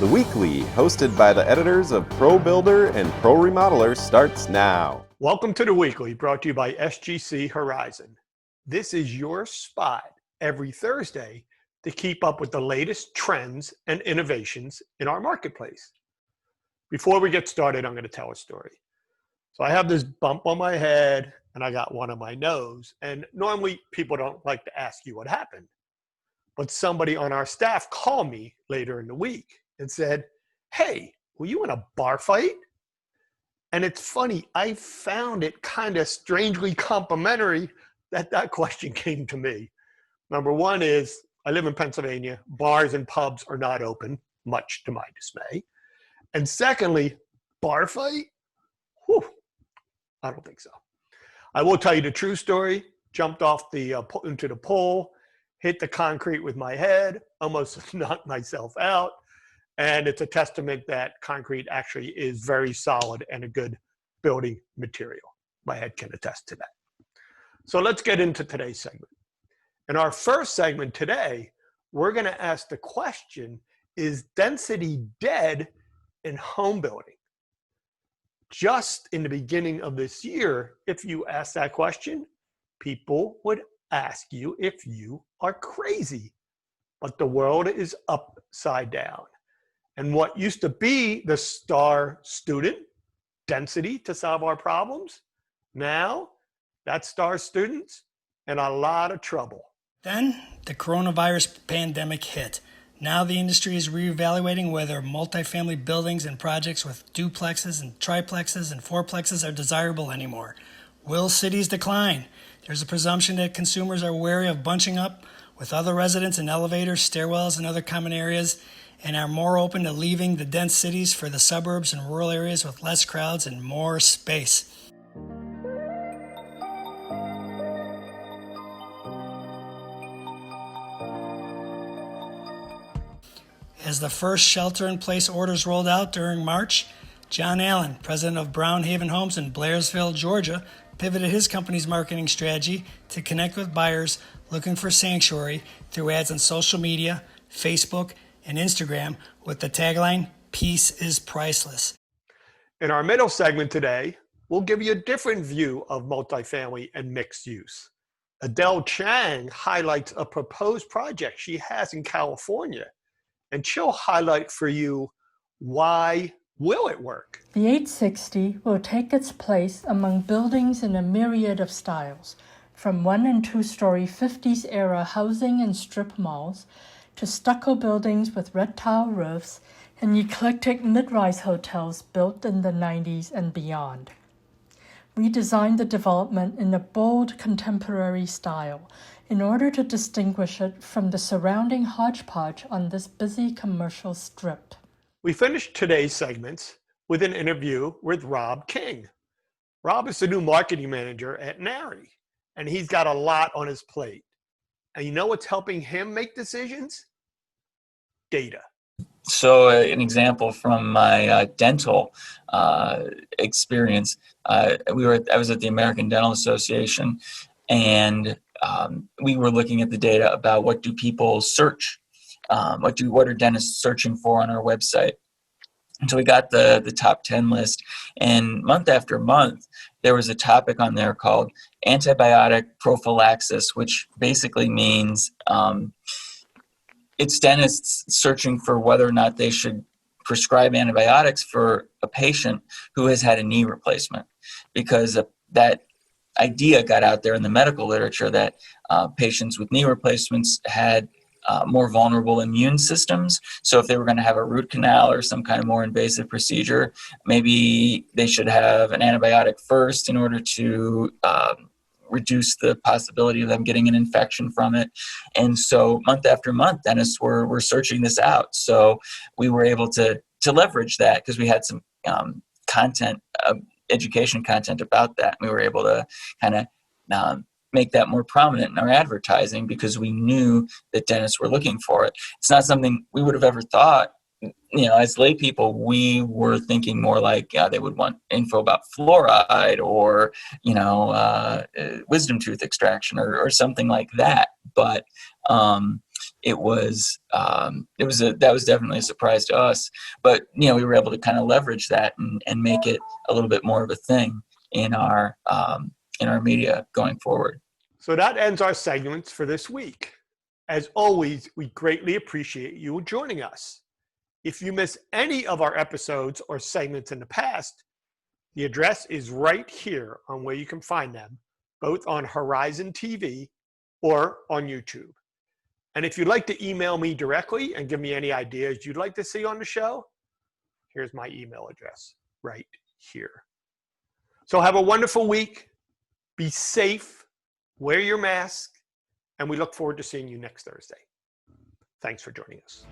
The Weekly, hosted by the editors of Pro Builder and Pro Remodeler, starts now. Welcome to The Weekly, brought to you by SGC Horizon. This is your spot every Thursday to keep up with the latest trends and innovations in our marketplace. Before we get started, I'm going to tell a story. So I have this bump on my head and I got one on my nose. And normally people don't like to ask you what happened. But somebody on our staff called me later in the week and said, "Hey, were you in a bar fight?" And it's funny, I found it kind of strangely complimentary that question came to me. Number one is, I live in Pennsylvania. Bars and pubs are not open, much to my dismay. And secondly, bar fight? Whew, I don't think so. I will tell you the true story. Jumped off into the pole, hit the concrete with my head, almost knocked myself out. And it's a testament that concrete actually is very solid and a good building material. My head can attest to that. So let's get into today's segment. In our first segment today, we're going to ask the question, is density dead in home building? Just in the beginning of this year, if you ask that question, people would ask you if you are crazy. But the world is upside down. And what used to be the star student, density to solve our problems, now that star student's in a lot of trouble. Then the coronavirus pandemic hit. Now the industry is reevaluating whether multifamily buildings and projects with duplexes and triplexes and fourplexes are desirable anymore. Will cities decline? There's a presumption that consumers are wary of bunching up with other residents in elevators, stairwells, and other common areas, and are more open to leaving the dense cities for the suburbs and rural areas with less crowds and more space. As the first shelter-in-place orders rolled out during March, John Allen, president of Brown Haven Homes in Blairsville, Georgia, pivoted his company's marketing strategy to connect with buyers looking for sanctuary through ads on social media, Facebook, and Instagram with the tagline, "Peace is priceless." In our middle segment today, we'll give you a different view of multifamily and mixed use. Adele Chang highlights a proposed project she has in California, and she'll highlight for you why will it work. The 860 will take its place among buildings in a myriad of styles, from 1- and 2-story 50s-era housing and strip malls to stucco buildings with red tile roofs and eclectic mid-rise hotels built in the 90s and beyond. We designed the development in a bold contemporary style in order to distinguish it from the surrounding hodgepodge on this busy commercial strip. We finished today's segments with an interview with Rob King. Rob is the new marketing manager at NARI, and he's got a lot on his plate. And you know what's helping him make decisions? Data. So an example from my dental experience, I was at the American Dental Association, and we were looking at the data about what do people search, what are dentists searching for on our website. And so we got the top 10 list, and month after month, there was a topic on there called antibiotic prophylaxis, which basically means it's dentists searching for whether or not they should prescribe antibiotics for a patient who has had a knee replacement, because that idea got out there in the medical literature that patients with knee replacements had more vulnerable immune systems. So if they were going to have a root canal or some kind of more invasive procedure, maybe they should have an antibiotic first in order to reduce the possibility of them getting an infection from it. And so month after month, dentists were searching this out. So we were able to leverage that because we had some content, education content about that. We were able to kind of make that more prominent in our advertising because we knew that dentists were looking for it. It's not something we would have ever thought. As lay people, we were thinking more like they would want info about fluoride or, wisdom tooth extraction or something like that. But that was definitely a surprise to us. But we were able to kind of leverage that and make it a little bit more of a thing in our media going forward. So that ends our segments for this week. As always, we greatly appreciate you joining us. If you miss any of our episodes or segments in the past, the address is right here on where you can find them, both on Horizon TV or on YouTube. And if you'd like to email me directly and give me any ideas you'd like to see on the show, here's my email address right here. So have a wonderful week. Be safe. Wear your mask. And we look forward to seeing you next Thursday. Thanks for joining us.